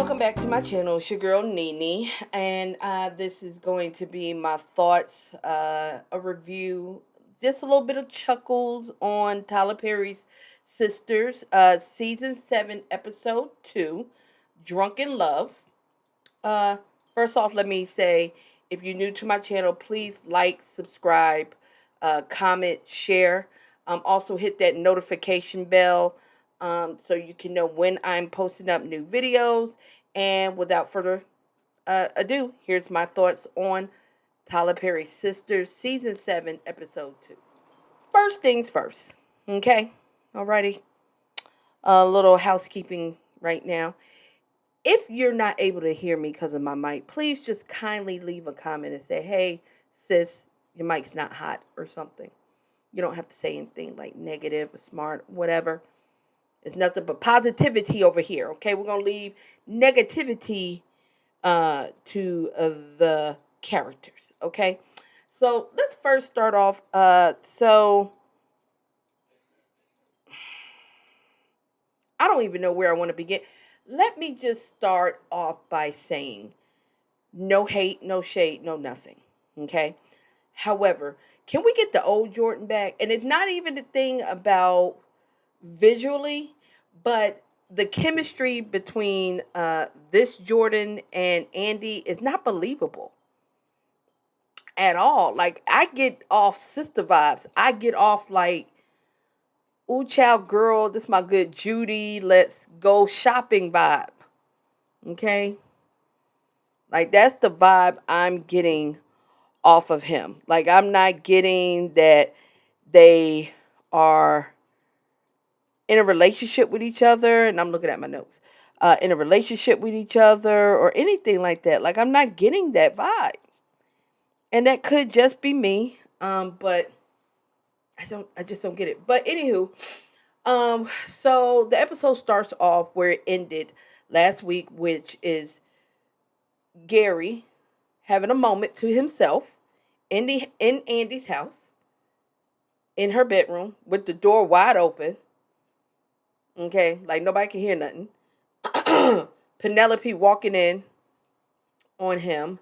Welcome back to my channel. It's your girl Nene, and this is going to be my thoughts, a review, just a little bit of chuckles on Tyler Perry's Sisters, season 7, episode 2, Drunken Love. Uh, First off, let me say, if you're new to my channel, please like, subscribe, comment, share. Also hit that notification bell so you can know when I'm posting up new videos. And without further ado, here's my thoughts on Tyler Perry's Sisters, season 7, episode 2. First things first, okay? Alrighty. A little housekeeping right now. If you're not able to hear me because of my mic, please just kindly leave a comment and say, hey, sis, your mic's not hot or something. You don't have to say anything like negative or smart, whatever. It's nothing but positivity over here, okay? We're going to leave negativity to the characters, okay? So let's first start off. So I don't even know where I want to begin. Let me just start off by saying no hate, no shade, no nothing, okay? However, can we get the old Jordan back? And it's not even the thing about visually, but the chemistry between this Jordan and Andy is not believable at all. Like, I get off sister vibes. I get off like, ooh, child, girl, this my good Judy, let's go shopping vibe. Okay? Like, that's the vibe I'm getting off of him. Like, I'm not getting that they are in a relationship with each other, and I'm looking at my notes, in a relationship with each other or anything like that. Like, I'm not getting that vibe. And that could just be me, but I just don't get it. But anywho, so the episode starts off where it ended last week, which is Gary having a moment to himself in Andy's house, in her bedroom, with the door wide open. Okay, like nobody can hear nothing. Penelope walking in on him,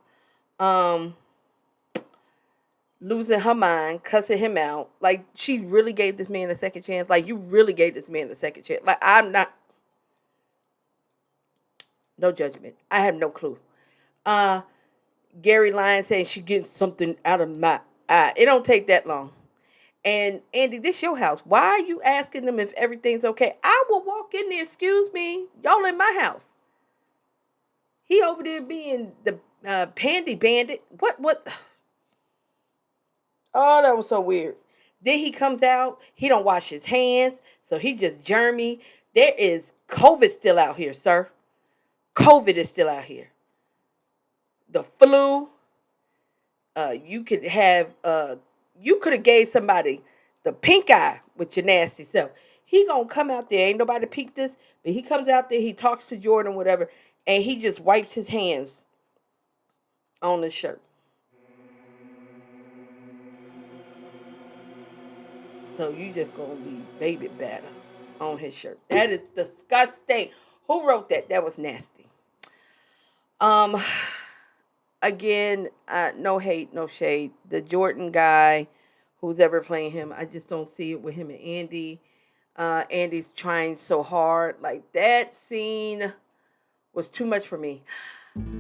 losing her mind, cussing him out. Like, she really gave this man a second chance. Like, you really gave this man a second chance. Like, I'm not, no judgment. I have no clue. Gary lying, saying she getting something out of my eye. It don't take that long. And Andy, this your house. Why are you asking them if everything's okay? I will walk in there. Excuse me, y'all in my house. He over there being the pandy bandit. What? Oh, that was so weird. Then he comes out. He don't wash his hands, so he just germy. There is COVID still out here, sir. COVID is still out here. The flu. You could have. You could have gave somebody the pink eye with your nasty self. He gonna come out there. Ain't nobody peep this, but he comes out there. He talks to Jordan, whatever, and he just wipes his hands on his shirt. So you just gonna leave baby batter on his shirt. That is disgusting. Who wrote that? That was nasty. Um, Again, no hate, no shade. The Jordan guy, who's ever playing him, I just don't see it with him and Andy. Andy's trying so hard. Like, that scene was too much for me.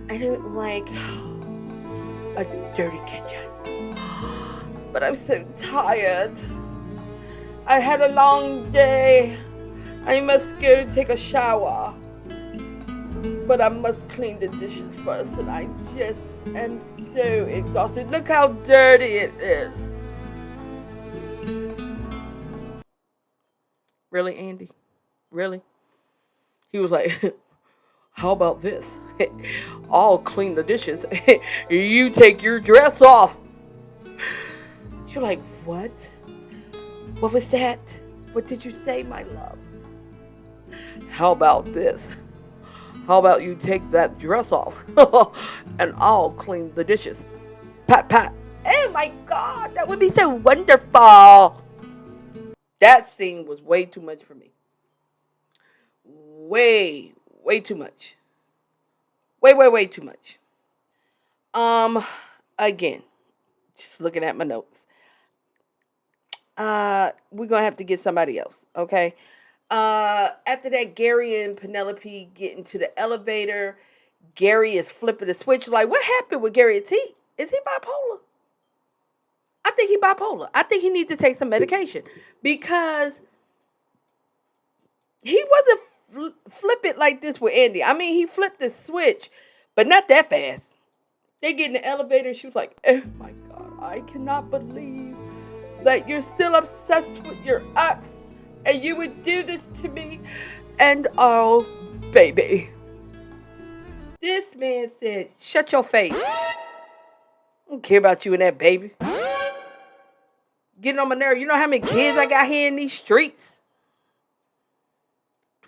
I don't like a dirty kitchen, but I'm so tired. I had a long day. I must go take a shower. But I must clean the dishes first, and I just am so exhausted. Look how dirty it is. Really, Andy? Really? He was like, how about this? I'll clean the dishes. You take your dress off. You're like, what? What was that? What did you say, my love? How about this? How about you take that dress off and I'll clean the dishes? Pat, pat. Oh my God, that would be so wonderful. That scene was way too much for me. Way too much. Way too much. Again, just looking at my notes. We're gonna have to get somebody else, okay? After that, Gary and Penelope get into the elevator. Gary is flipping the switch. Like, what happened with Gary? Is he bipolar? I think he bipolar. I think he needs to take some medication because he wasn't flipping like this with Andy. I mean, he flipped the switch, but not that fast. They get in the elevator. She was like, "Oh my God, I cannot believe that you're still obsessed with your ex and you would do this to me." And oh, baby. This man said, "Shut your face. I don't care about you and that baby. Getting on my nerve. You know how many kids I got here in these streets?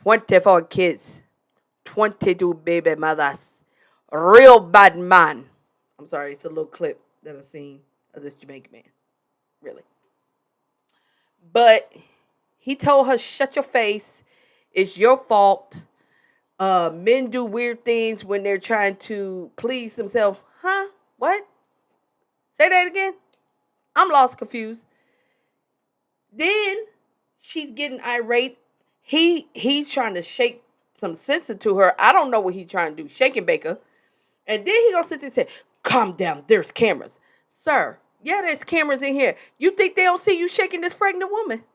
24 kids. 22 baby mothers. Real bad man." I'm sorry, it's a little clip that I've seen of this Jamaican man. Really. But he told her, "Shut your face. It's your fault. Men do weird things when they're trying to please themselves." Huh? What? Say that again? I'm lost, confused. Then she's getting irate. He's trying to shake some sense into her. I don't know what he's trying to do. Shake and bake her. And then he gonna sit there and say, "Calm down. There's cameras." Sir, yeah, there's cameras in here. You think they don't see you shaking this pregnant woman?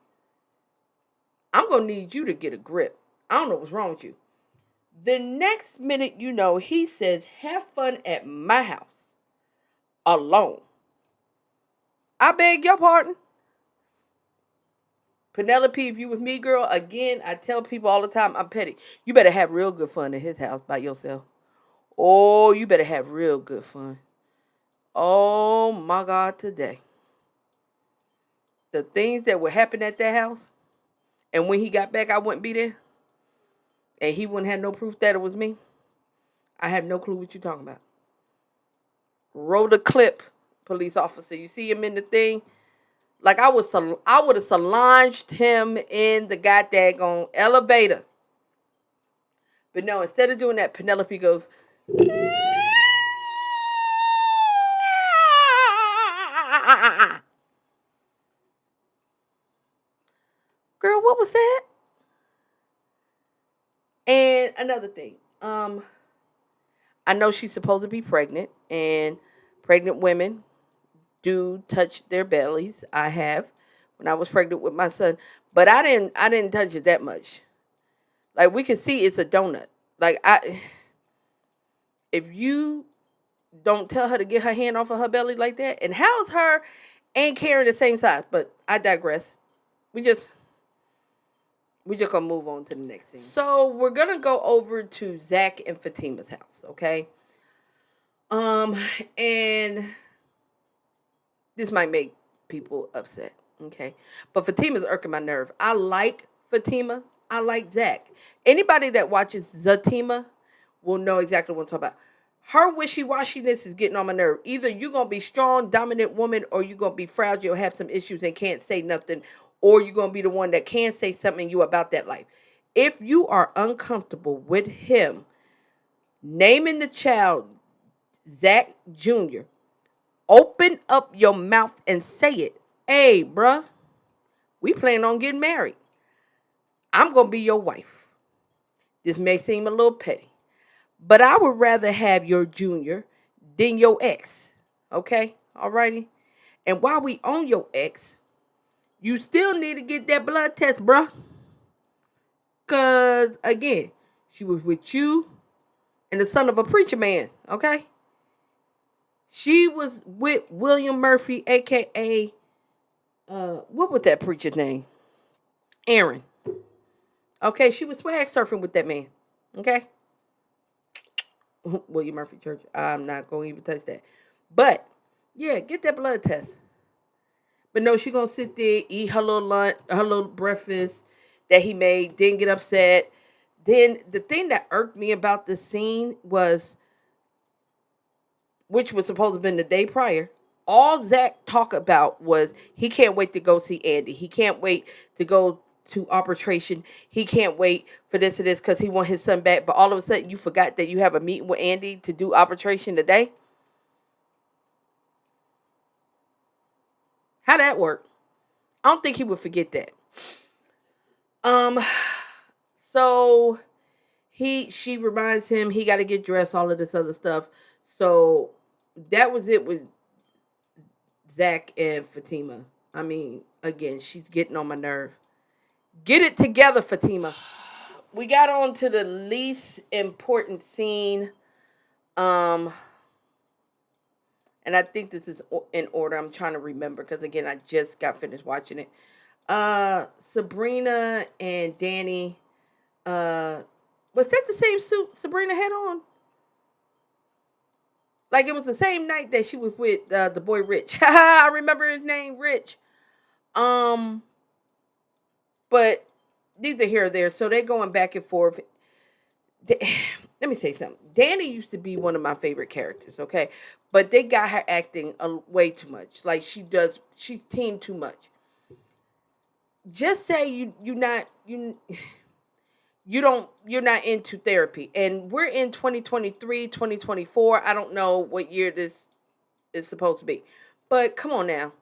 I'm gonna need you to get a grip. I don't know what's wrong with you. The next minute, he says, "Have fun at my house. Alone." I beg your pardon. Penelope, if you was me, girl, again, I tell people all the time, I'm petty. You better have real good fun at his house by yourself. Oh, you better have real good fun. Oh, my God, today. The things that would happen at that house, and when he got back, I wouldn't be there, and he wouldn't have no proof that it was me. I have no clue what you're talking about. Roll the clip, police officer. You see him in the thing? Like I would have salanged him in the goddamn elevator. But no, instead of doing that, Penelope goes, "Girl, what was that?" And another thing, I know she's supposed to be pregnant, and pregnant women do touch their bellies. I have when I was pregnant with my son, but I didn't touch it that much. Like we can see it's a donut. Like if you don't tell her to get her hand off of her belly like that, and how's her and Karen the same size? But I digress. We just gonna move on to the next scene. So we're gonna go over to Zach and Fatima's house, okay? And this might make people upset, okay? But Fatima's irking my nerve. I like Fatima. I like Zach. Anybody that watches Zatima will know exactly what I'm talking about. Her wishy-washiness is getting on my nerve. Either you're going to be strong, dominant woman, or you're going to be fragile, have some issues, and can't say nothing, or you're going to be the one that can say something you about that life. If you are uncomfortable with him naming the child Zach Jr., open up your mouth and say it. "Hey, bruh, we plan on getting married. I'm going to be your wife. This may seem a little petty, but I would rather have your junior than your ex." Okay? Alrighty? And while we on your ex, you still need to get that blood test, bruh. Because, again, she was with you and the son of a preacher man. Okay? She was with William Murphy, a.k.a. What was that preacher's name? Aaron. Okay, she was swag surfing with that man. Okay? William Murphy Church. I'm not going to even touch that. But, yeah, get that blood test. But no, she going to sit there, eat her little lunch, her little breakfast that he made, then get upset. Then the thing that irked me about this scene was, which was supposed to have been the day prior, all Zach talked about was he can't wait to go see Andy. He can't wait to go to arbitration. He can't wait for this and this because he want his son back. But all of a sudden, you forgot that you have a meeting with Andy to do arbitration today. How that work? I don't think he would forget that. Um, so she reminds him he got to get dressed, all of this other stuff. So that was it with Zach and Fatima. I mean, again, she's getting on my nerve. Get it together, Fatima. We got on to the least important scene. Um, and I think this is in order. I'm trying to remember because again, I just got finished watching it. Sabrina and Danny. Was that the same suit Sabrina had on? Like it was the same night that she was with the boy Rich. I remember his name, Rich. Um, but neither here or there. So they're going back and forth. Let me say something. Danny used to be one of my favorite characters, okay? But they got her acting way too much. Like she's teamed too much. Just say you're not into therapy. And we're in 2023, 2024. I don't know what year this is supposed to be. But come on now.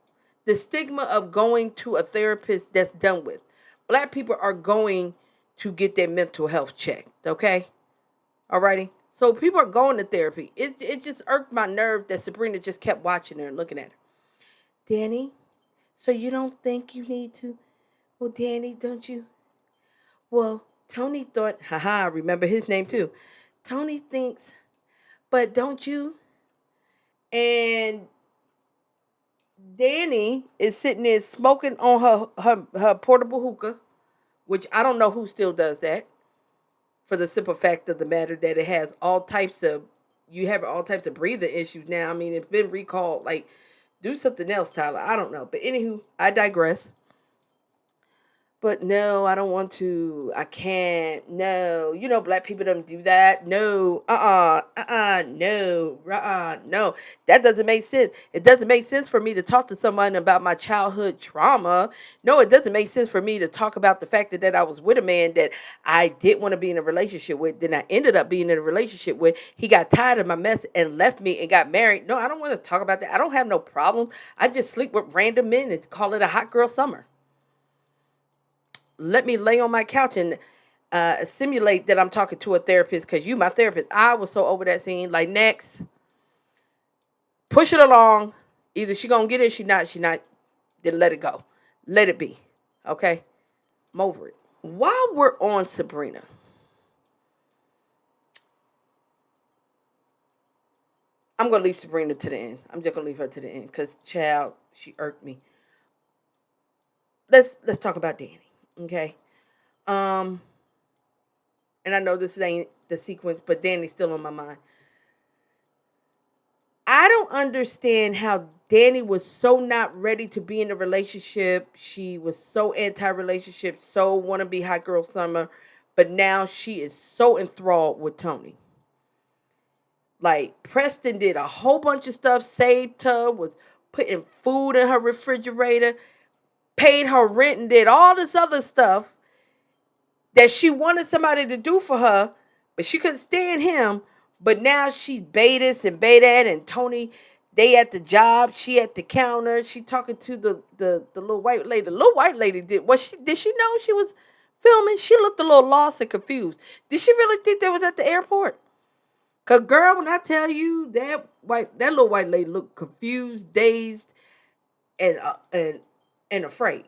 The stigma of going to a therapist that's done with. Black people are going to get their mental health checked, okay? Alrighty. So people are going to therapy. It just irked my nerve that Sabrina just kept watching her and looking at her. Danny, so you don't think you need to? Well, Danny, don't you? Well, Tony thought, haha, I remember his name too. Tony thinks, but don't you? And Danny is sitting there smoking on her portable hookah, which I don't know who still does that. For the simple fact of the matter that it has you have all types of breathing issues now. I mean, it's been recalled. Like, do something else, Tyler. I don't know. But anywho, I digress. But no, I don't want to. I can't. No. You know, black people don't do that. No. No. No. That doesn't make sense. It doesn't make sense for me to talk to someone about my childhood trauma. No, it doesn't make sense for me to talk about the fact that I was with a man that I didn't want to be in a relationship with. Then I ended up being in a relationship with. He got tired of my mess and left me and got married. No, I don't want to talk about that. I don't have no problem. I just sleep with random men and call it a hot girl summer. Let me lay on my couch and simulate that I'm talking to a therapist because you my therapist. I was so over that scene. Like, next, push it along. Either she gonna get it, she not, then let it go. Let it be. Okay? I'm over it. While we're on Sabrina, I'm gonna leave Sabrina to the end. I'm just gonna leave her to the end because child, she irked me. Let's talk about Danny. Okay. Um, and I know this ain't the sequence, but Danny's still on my mind. I don't understand how Danny was so not ready to be in a relationship. She was so anti-relationship, so want to be hot girl summer, but now she is so enthralled with Tony. Like Preston did a whole bunch of stuff, saved her, was putting food in her refrigerator, paid her rent, and did all this other stuff that she wanted somebody to do for her, but she couldn't stand him. But now she's Betas and Betad and Tony. They at the job. She at the counter. She talking to the little white lady. The little white lady did she know she was filming? She looked a little lost and confused. Did she really think they was at the airport? Cause girl, when I tell you that little white lady looked confused, dazed, and afraid.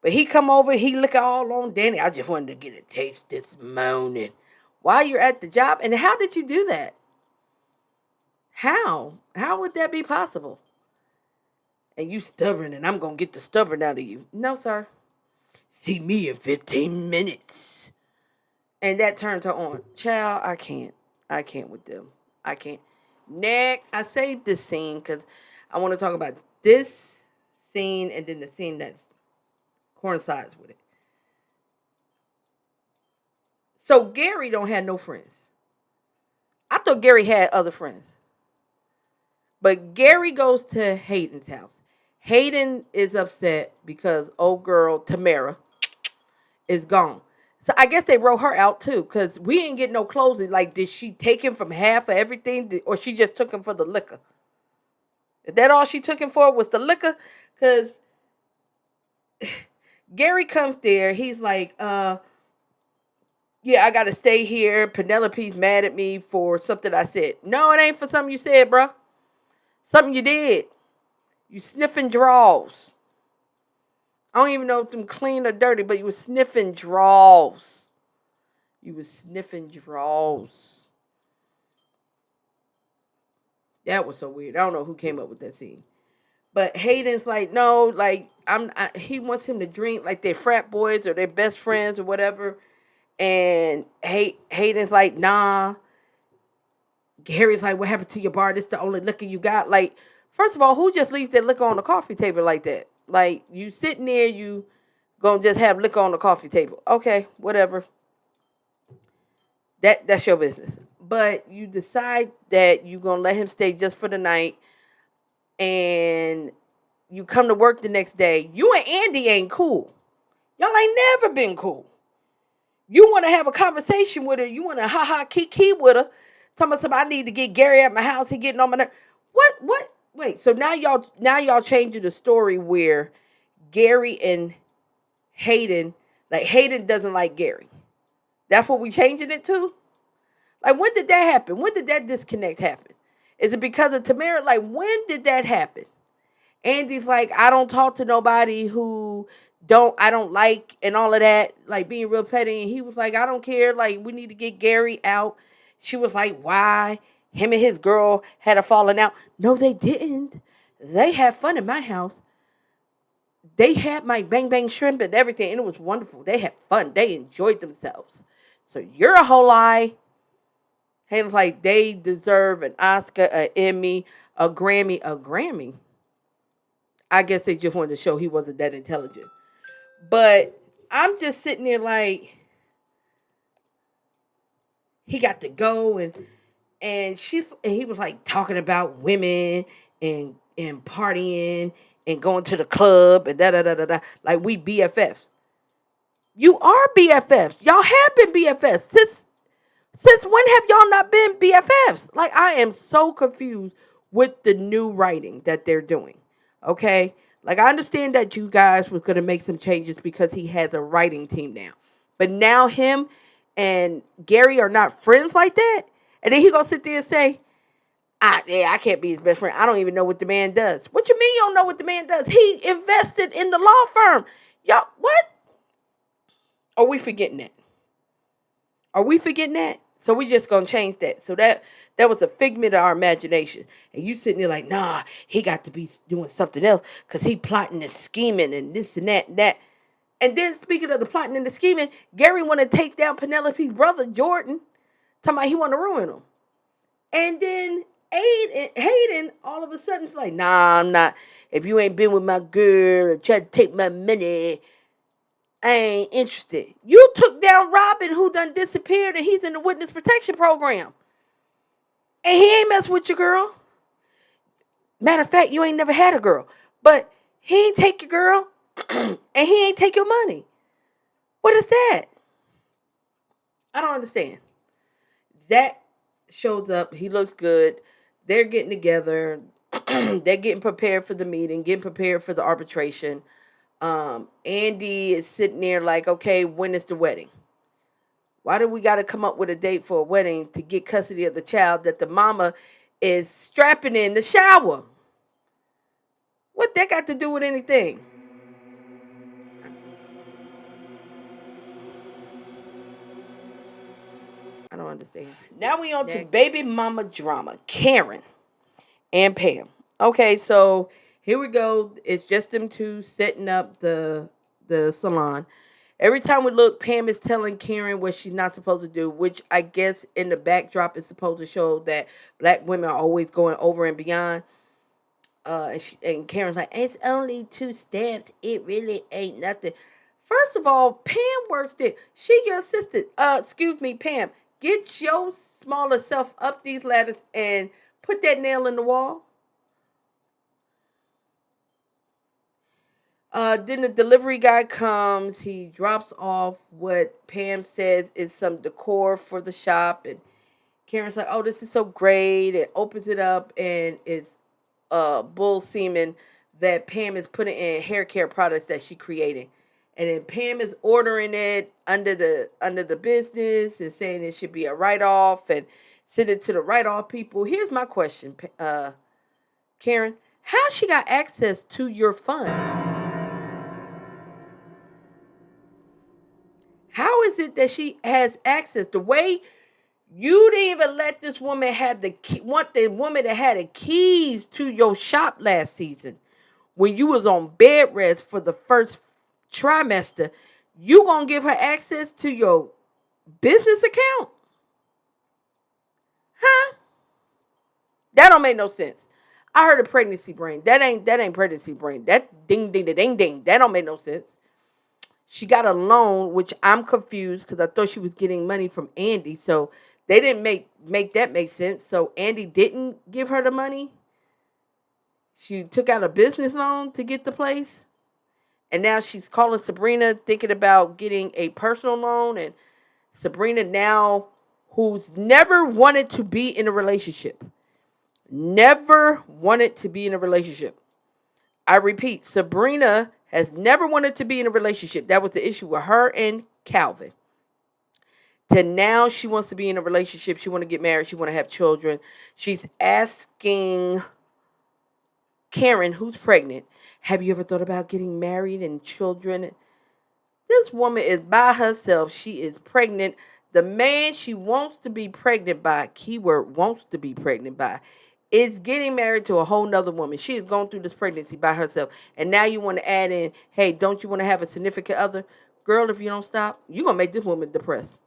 But he come over, he look all on Danny. I just wanted to get a taste this morning. While you're at the job, and how did you do that? How? How would that be possible? And you stubborn, and I'm gonna get the stubborn out of you. No, sir. See me in 15 minutes. And that turned her on. Child, I can't. I can't with them. I can't. Next, I saved this scene because I want to talk about this scene and then the scene that's coincides with it. So Gary don't have no friends. I thought Gary had other friends. But Gary goes to Hayden's house. Hayden is upset because old girl Tamara is gone. So I guess they wrote her out too, because we ain't get no closing. Like, did she take him from half of everything, or she just took him for the liquor? Is that all she took him for was the liquor? Because Gary comes there. He's like, yeah, I got to stay here. Penelope's mad at me for something I said. No, it ain't for something you said, bro. Something you did. You sniffing draws. I don't even know if them clean or dirty, but you was sniffing draws. You was sniffing draws. That was so weird. I don't know who came up with that scene. But Hayden's like, no, like he wants him to drink like they're frat boys or they're best friends or whatever. And Hayden's like, nah. Gary's like, what happened to your bar? This is the only liquor you got. Like, first of all, who just leaves that liquor on the coffee table like that? Like, you sitting there, you gonna just have liquor on the coffee table. Okay, whatever. That's your business. But you decide that you're gonna let him stay just for the night, and you come to work the next day. You and Andy ain't cool. Y'all ain't never been cool. You want to have a conversation with her. You want to ha kiki with her. Talking about somebody, I need to get Gary at my house. He getting on my nerves. What? Wait. So now y'all changing the story where Gary and Hayden, like Hayden doesn't like Gary. That's what we changing it to? Like, when did that happen? When did that disconnect happen? Is it because of Tamara? Like, when did that happen? Andy's like, I don't talk to nobody who I don't like, and all of that, like being real petty. And he was like, I don't care. Like, we need to get Gary out. She was like, why? Him and his girl had a falling out. No, they didn't. They had fun in my house. They had my bang bang shrimp and everything, and it was wonderful. They had fun. They enjoyed themselves. So you're a whole lie. Hayden's like, they deserve an Oscar, an Emmy, a Grammy, a Grammy. I guess they just wanted to show he wasn't that intelligent. But I'm just sitting there like, he got to go, and he was like talking about women and partying and going to the club and da da da da da, like we BFFs. You are BFFs. Y'all have been BFFs since when have y'all not been BFFs? Like, I am so confused with the new writing that they're doing. Okay? Like, I understand that you guys was going to make some changes because he has a writing team now. But now him and Gary are not friends like that? And then he going to sit there and say, I can't be his best friend. I don't even know what the man does. What you mean you don't know what the man does? He invested in the law firm. Y'all, what? Are we forgetting that? Are we forgetting that? So we just gonna change that. So that was a figment of our imagination. And you sitting there like, nah, he got to be doing something else because he plotting and scheming and this and that and that. And then speaking of the plotting and the scheming, Gary want to take down Penelope's brother, Jordan. Talking about he want to ruin him. And then Hayden all of a sudden is like, nah, I'm not. If you ain't been with my girl and try to take my money, I ain't interested. You took down Robin, who done disappeared, and he's in the witness protection program. And he ain't mess with your girl. Matter of fact, you ain't never had a girl. But he ain't take your girl, and he ain't take your money. What is that? I don't understand. Zach shows up. He looks good. They're getting together. They're getting prepared for the meeting, getting prepared for the arbitration. Andy is sitting there like, okay, when is the wedding? Why do we got to come up with a date for a wedding to get custody of the child that the mama is strapping in the shower? What that got to do with anything? I don't understand. Now we on to baby mama drama. Karen and Pam. Okay, so here we go. It's just them two setting up the salon. Every time we look, Pam is telling Karen what she's not supposed to do, which I guess in the backdrop is supposed to show that black women are always going over and beyond. And Karen's like, it's only 2 steps. It really ain't nothing. First of all, Pam works there. She your assistant. Excuse me, Pam. Get your smaller self up these ladders and put that nail in the wall. Then the delivery guy comes. He drops off what Pam says is some decor for the shop, and Karen's like, "Oh, this is so great!" It opens it up, and it's bull semen that Pam is putting in hair care products that she created, and then Pam is ordering it under the business and saying it should be a write off and send it to the write off people. Here's my question, Karen: how she got access to your funds? How is it that she has access? The way you didn't even let this woman have the key, want the woman that had the keys to your shop last season when you was on bed rest for the first trimester. You gonna give her access to your business account? Huh? That don't make no sense. I heard a pregnancy brain. That ain't pregnancy brain. That ding ding da ding ding. That don't make no sense. She got a loan, which I'm confused because I thought she was getting money from Andy. So they didn't make that make sense. So Andy didn't give her the money. She took out a business loan to get the place. And now she's calling Sabrina thinking about getting a personal loan. And Sabrina now, who's never wanted to be in a relationship. Never wanted to be in a relationship. I repeat, Sabrina has never wanted to be in a relationship. That was the issue with her and Calvin. To now she wants to be in a relationship. She want to get married. She want to have children. She's asking Karen, who's pregnant, have you ever thought about getting married and children? This woman is by herself. She is pregnant. The man she wants to be pregnant by, keyword wants to be pregnant by, is getting married to a whole nother woman. She is going through this pregnancy by herself. And now you want to add in, hey, don't you want to have a significant other? Girl, if you don't stop, you're going to make this woman depressed.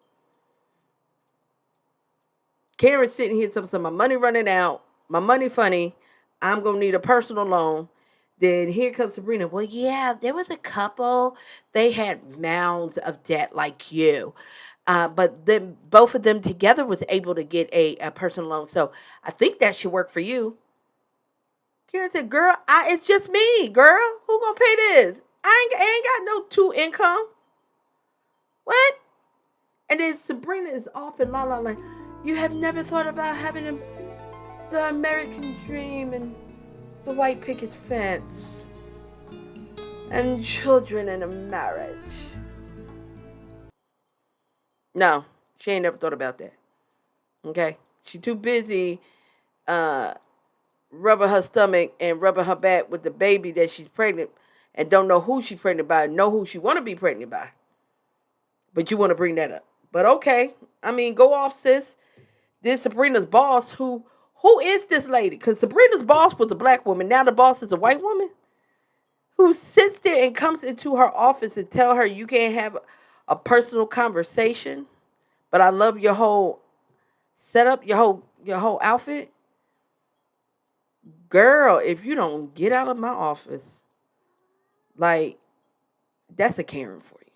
Karen's sitting here telling me my money running out, my money funny, I'm going to need a personal loan. Then here comes Sabrina. Well, yeah, there was a couple. They had mounds of debt like you. But then both of them together was able to get a personal loan. So I think that should work for you. Karen said, girl, it's just me, girl. Who gonna pay this? I ain't got no two incomes. What? And then Sabrina is off and la la la. You have never thought about having the American dream and the white picket fence and children and a marriage. No, she ain't never thought about that. Okay? She too busy rubbing her stomach and rubbing her back with the baby that she's pregnant and don't know who she's pregnant by, know who she want to be pregnant by. But you want to bring that up. But okay. I mean, go off, sis. Then Sabrina's boss, who is this lady? Because Sabrina's boss was a black woman. Now the boss is a white woman who sits there and comes into her office and tell her you can't have a personal conversation. But I love your whole setup, your whole outfit. Girl, if you don't get out of my office, like, that's a Karen for you.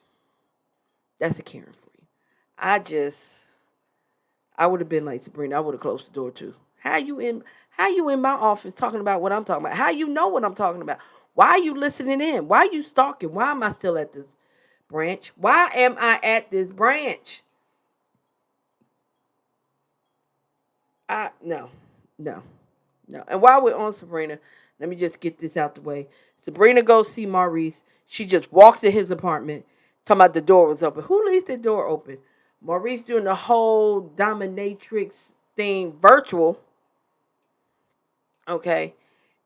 That's a Karen for you. I would have been like Sabrina. I would have closed the door too. How you in my office talking about what I'm talking about? How you know what I'm talking about? Why are you listening in? Why are you stalking? Why am I still at this branch? Why am I at this branch? No. No. No. And while we're on Sabrina, let me just get this out the way. Sabrina goes see Maurice. She just walks in his apartment, talking about the door was open. Who leaves the door open? Maurice doing the whole dominatrix thing virtual. Okay.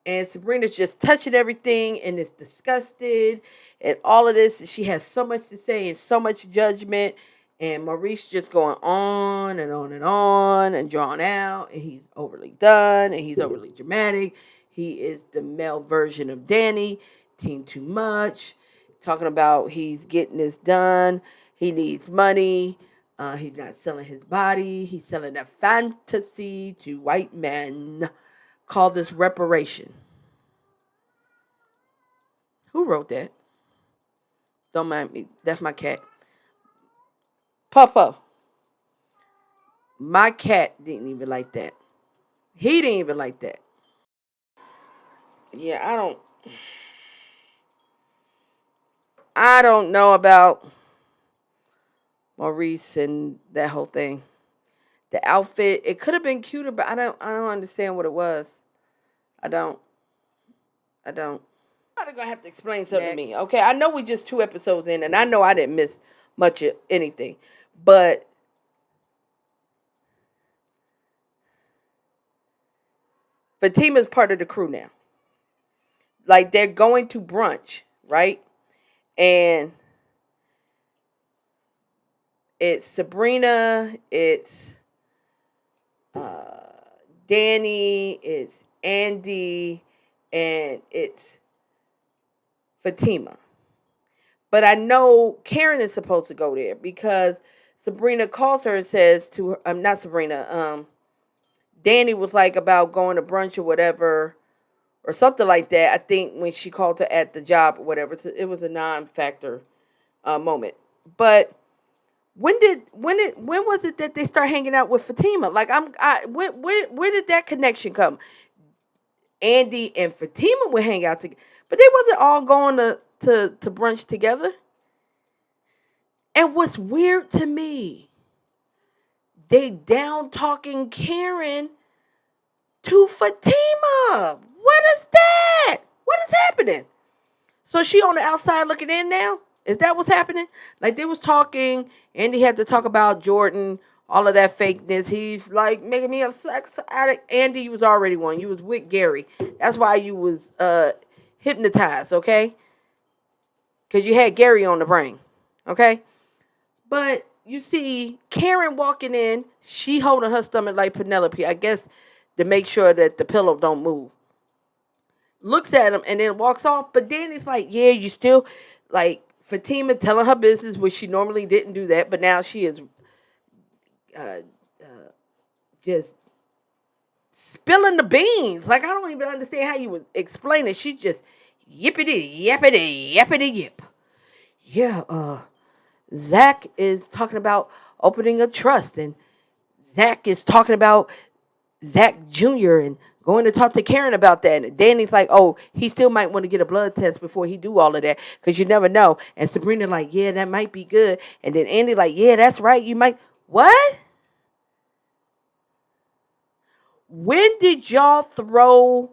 And Sabrina's just touching everything and is disgusted and all of this. She has so much to say and so much judgment. And Maurice just going on and on and on and drawn out. And he's overly done and he's overly dramatic. He is the male version of Danny. Team too much. Talking about he's getting this done. He needs money. He's not selling his body. He's selling a fantasy to white men. Call this reparation. Who wrote that? Don't mind me. That's my cat. Papa. My cat didn't even like that. He didn't even like that. Yeah, I don't. I don't know about Maurice and that whole thing. The outfit, it could have been cuter, but I don't understand what it was. I don't. I don't. You're gonna have to explain something to me. Okay, I know we just 2 episodes in, and I know I didn't miss much of anything. But Fatima's part of the crew now. Like they're going to brunch, right? And it's Sabrina, it's uh, Danny, it's Andy, and it's Fatima. But I know Karen is supposed to go there because Sabrina calls her and says to her, not Sabrina, Danny was like about going to brunch or whatever, or something like that. I think when she called her at the job or whatever, so it was a non-factor moment. But when was it that they start hanging out with Fatima? Like where did that connection come? Andy and Fatima would hang out together, but they wasn't all going to brunch together. And what's weird to me, they down talking Karen to Fatima. What is that? What is happening? So she on the outside looking in now? Is that what's happening? Like they was talking, and he had to talk about Jordan, all of that fakeness. He's like making me upset. Andy, you was already one. You was with Gary. That's why you was hypnotized, okay? Because you had Gary on the brain, okay? But you see Karen walking in, she holding her stomach like Penelope, I guess, to make sure that the pillow don't move. Looks at him and then walks off. But then it's like, yeah, you still like Fatima telling her business, which she normally didn't do that, but now she is uh, just spilling the beans. Like I don't even understand how you was explaining. She just yippity yappity yappity yip. Yeah, Zach is talking about opening a trust, and Zach is talking about Zach Jr. and going to talk to Karen about that. And Danny's like, oh, he still might want to get a blood test before he do all of that because you never know. And Sabrina like, yeah, that might be good. And then Andy like, yeah, that's right. You might. What? When did y'all throw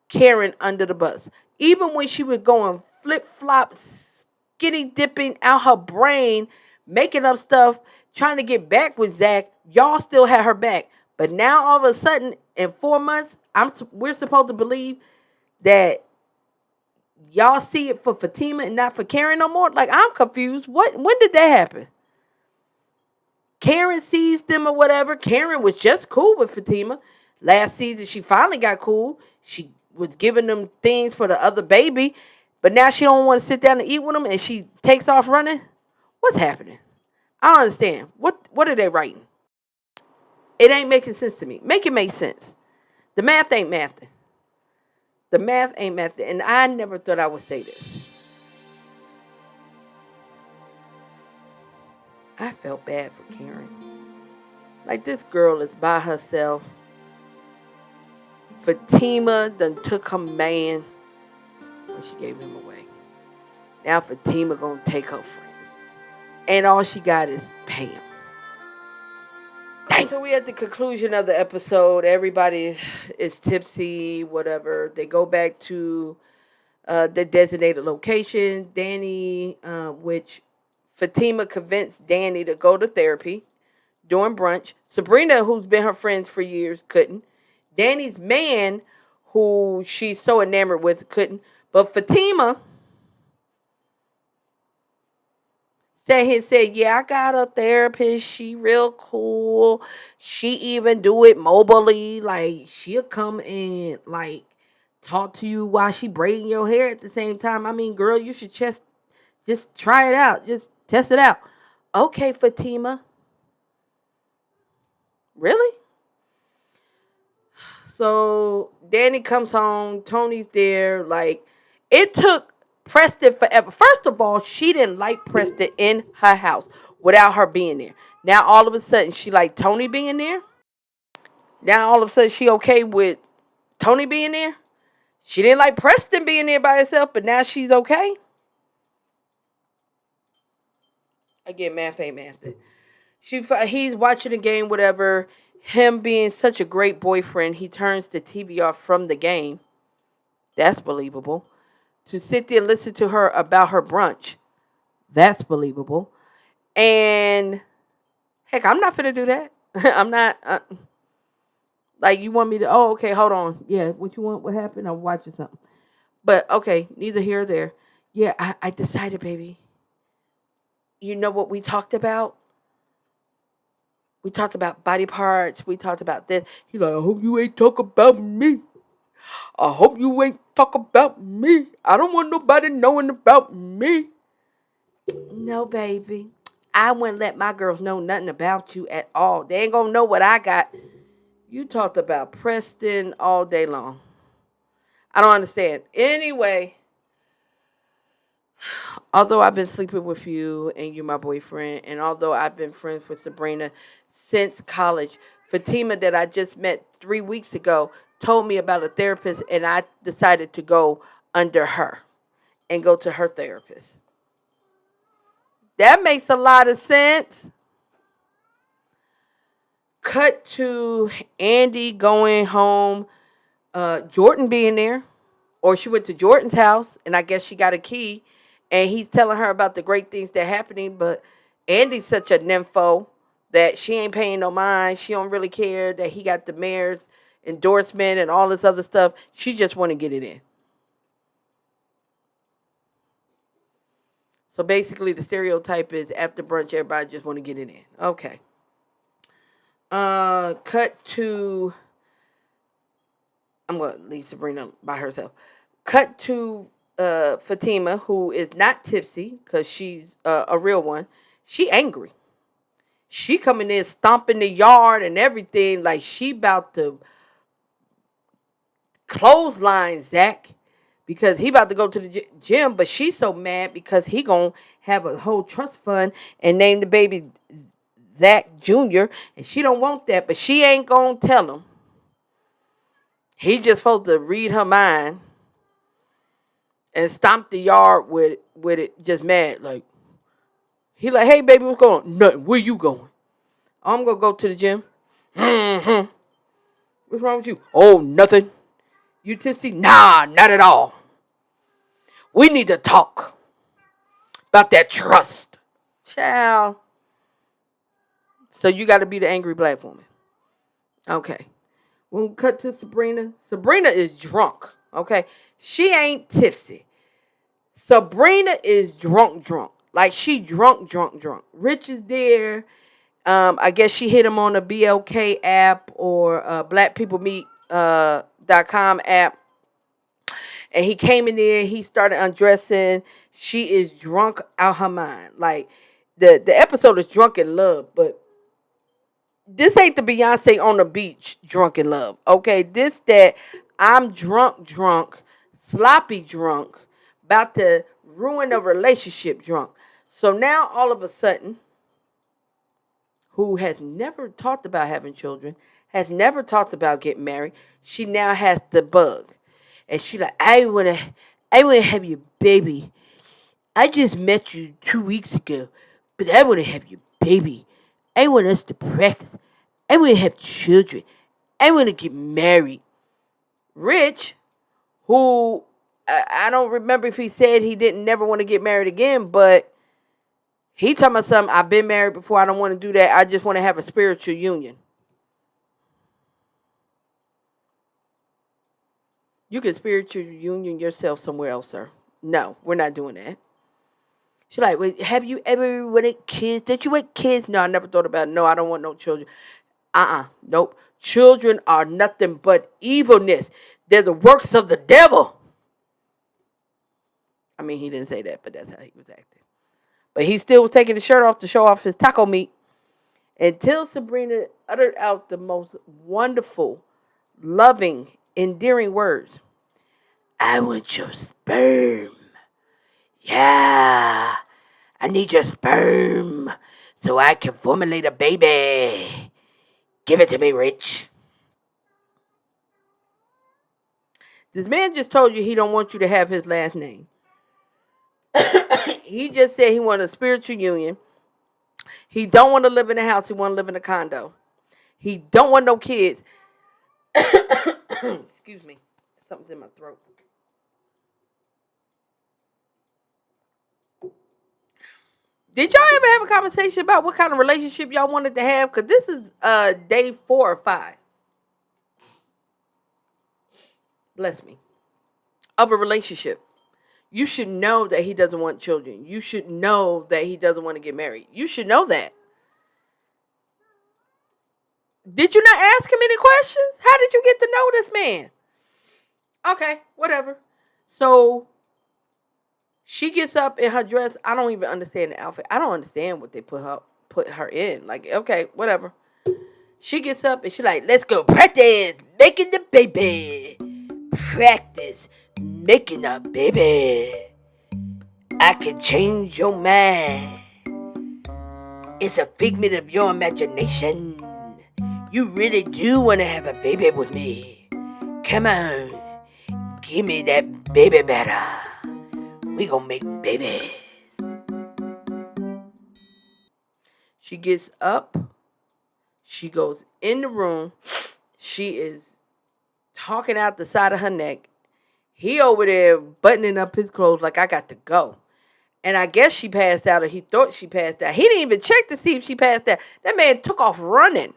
Karen under the bus? Even when she was going flip-flop, skinny dipping out her brain, making up stuff, trying to get back with Zach, y'all still had her back. But now all of a sudden, in 4 months, we're supposed to believe that y'all see it for Fatima and not for Karen no more. Like I'm confused. When did that happen? Karen sees them or whatever. Karen was just cool with Fatima. Last season, she finally got cool. She was giving them things for the other baby, but now she don't want to sit down and eat with them, and she takes off running. What's happening? I don't understand. What are they writing? It ain't making sense to me. Make it make sense. The math ain't mathing. The math ain't mathing. And I never thought I would say this. I felt bad for Karen. Like this girl is by herself. Fatima done took her man when she gave him away. Now Fatima gonna take her friends. And all she got is Pam. Dang. So we at the conclusion of the episode. Everybody is tipsy, whatever. They go back to the designated location. Danny, which Fatima convinced Danny to go to therapy during brunch. Sabrina, who's been her friends for years, couldn't. Danny's man, who she's so enamored with, couldn't. But Fatima said, yeah, I got a therapist. She real cool. She even do it mobily. Like, she'll come and, like, talk to you while she braiding your hair at the same time. I mean, girl, you should just try it out. Just test it out. Okay, Fatima. Really? So Danny comes home. Tony's there. Like, it took Preston forever. First of all, she didn't like Preston in her house without her being there. Now, all of a sudden, she liked Tony being there. Now, all of a sudden, she okay with Tony being there. She didn't like Preston being there by herself, but now she's okay. Again, math ain't math. He's watching the game, whatever. Him being such a great boyfriend, he turns the TV off from the game. That's believable. To sit there and listen to her about her brunch. That's believable. And heck, I'm not finna do that. I'm not. Like, you want me to? Oh, okay. Hold on. Yeah, what you want? What happened? I'm watching something. But okay, neither here or there. Yeah, I decided, baby. You know what we talked about? We talked about body parts. We talked about this. He's like, I hope you ain't talk about me. I hope you ain't talk about me. I don't want nobody knowing about me. No, baby. I wouldn't let my girls know nothing about you at all. They ain't gonna know what I got. You talked about Preston all day long. I don't understand. Anyway, although I've been sleeping with you and you're my boyfriend, and although I've been friends with Sabrina since college, Fatima, that I just met 3 weeks ago, told me about a therapist, and I decided to go under her and go to her therapist. That makes a lot of sense. Cut to Andy going home, Jordan being there, or she went to Jordan's house, and I guess she got a key, and he's telling her about the great things that are happening, but Andy's such a nympho that she ain't paying no mind. She don't really care that he got the mayor's endorsement and all this other stuff. She just want to get it in. So basically, the stereotype is after brunch, everybody just want to get it in. Okay. Cut to. I'm gonna leave Sabrina by herself. Cut to Fatima, who is not tipsy because she's a real one. She angry. She coming in stomping the yard and everything like she about to clothesline Zach because he about to go to the gym, but she's so mad because he gonna have a whole trust fund and name the baby Zach Jr. and she don't want that, but she ain't gonna tell him. He just supposed to read her mind and stomp the yard with it, just mad. Like, he like, hey, baby, what's going on? Nothing. Where you going? I'm going to go to the gym. Mm-hmm. What's wrong with you? Oh, nothing. You tipsy? Nah, not at all. We need to talk about that trust. Child. So you got to be the angry black woman. Okay. We'll cut to Sabrina. Sabrina is drunk. Okay. She ain't tipsy. Sabrina is drunk. Like, she drunk. Rich is there. I guess she hit him on a BLK app or blackpeoplemeet.com app. And he came in there. He started undressing. She is drunk out her mind. Like, the episode is Drunk in Love, but this ain't the Beyonce on the beach drunk in love. Okay, this that I'm drunk, sloppy drunk, about to ruin a relationship drunk. So now all of a sudden, who has never talked about having children, has never talked about getting married, she now has the bug. And she like, I wanna have your baby. I just met you 2 weeks ago, but I wanna have your baby. I want us to practice. I want to have children. I want to get married. Rich, who I don't remember if he said he didn't never want to get married again, but he talking about something. I've been married before. I don't want to do that. I just want to have a spiritual union. You can spiritual union yourself somewhere else, sir. No, we're not doing that. She's like, wait, have you ever wanted kids? Did you want kids? No, I never thought about it. No, I don't want no children. Nope. Children are nothing but evilness. They're the works of the devil. I mean, he didn't say that, but that's how he was acting. But he still was taking his shirt off to show off his taco meat until Sabrina uttered out the most wonderful, loving, endearing words. I want your sperm. Yeah. I need your sperm so I can formulate a baby. Give it to me, Rich. This man just told you he don't want you to have his last name. He just said he wanted a spiritual union. He don't want to live in a house. He want to live in a condo. He don't want no kids. Excuse me. Something's in my throat. Did y'all ever have a conversation about what kind of relationship y'all wanted to have? Because this is day 4 or 5. Bless me. Of a relationship. You should know that he doesn't want children. You should know that he doesn't want to get married. You should know that. Did you not ask him any questions? How did you get to know this man? Okay, whatever. So she gets up in her dress. I don't even understand the outfit. I don't understand what they put her in. Like, okay, whatever. She gets up and she's like, let's go practice making the baby. Practice making a baby. I can change your mind. It's a figment of your imagination. You really do want to have a baby with me. Come on. Give me that baby better. We gonna make babies. She gets up. She goes in the room. She is talking out the side of her neck. He over there buttoning up his clothes like I got to go. And I guess she passed out, or he thought she passed out. He didn't even check to see if she passed out. That man took off running.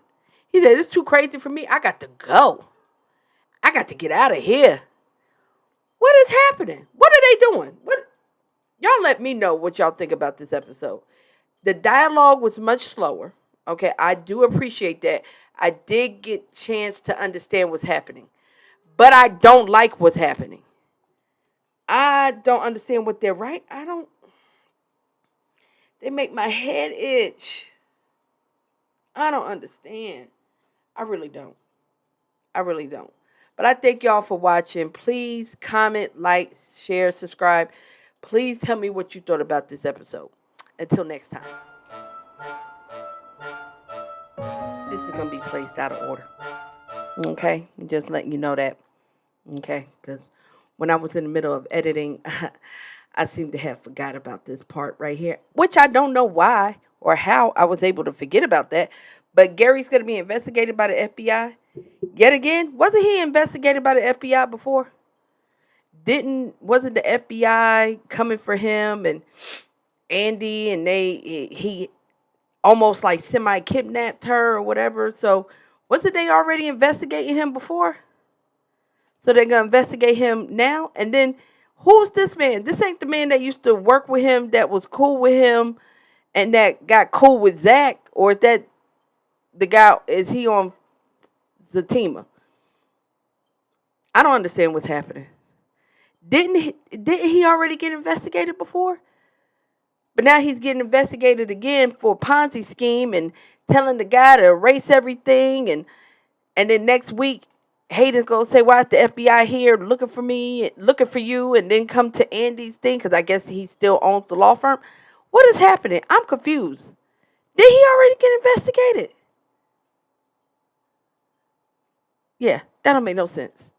He said, it's too crazy for me. I got to go. I got to get out of here. What is happening? What are they doing? Y'all let me know what y'all think about this episode. The dialogue was much slower. Okay, I do appreciate that. I did get a chance to understand what's happening. But I don't like what's happening. I don't understand what they're right. They make my head itch. I don't understand. I really don't. But I thank y'all for watching. Please comment, like, share, subscribe. Please tell me what you thought about this episode. Until next time. This is going to be placed out of order. Okay? Just letting you know that. Okay? Because when I was in the middle of editing, I seem to have forgot about this part right here. Which I don't know why or how I was able to forget about that. But Gary's going to be investigated by the FBI. Yet again, wasn't he investigated by the FBI before? Wasn't the FBI coming for him and Andy, and he almost like semi-kidnapped her or whatever? So wasn't they already investigating him before? So they're going to investigate him now? And then who's this man? This ain't the man that used to work with him, that was cool with him, and that got cool with Zach? Or is that the guy, is he on Fatima? I don't understand what's happening. Didn't he already get investigated before? But now he's getting investigated again for a Ponzi scheme and telling the guy to erase everything. And then next week, Hayden's going to say, why is the FBI here looking for me, looking for you, and then come to Andy's thing because I guess he still owns the law firm. What is happening? I'm confused. Did he already get investigated? Yeah, that don't make no sense.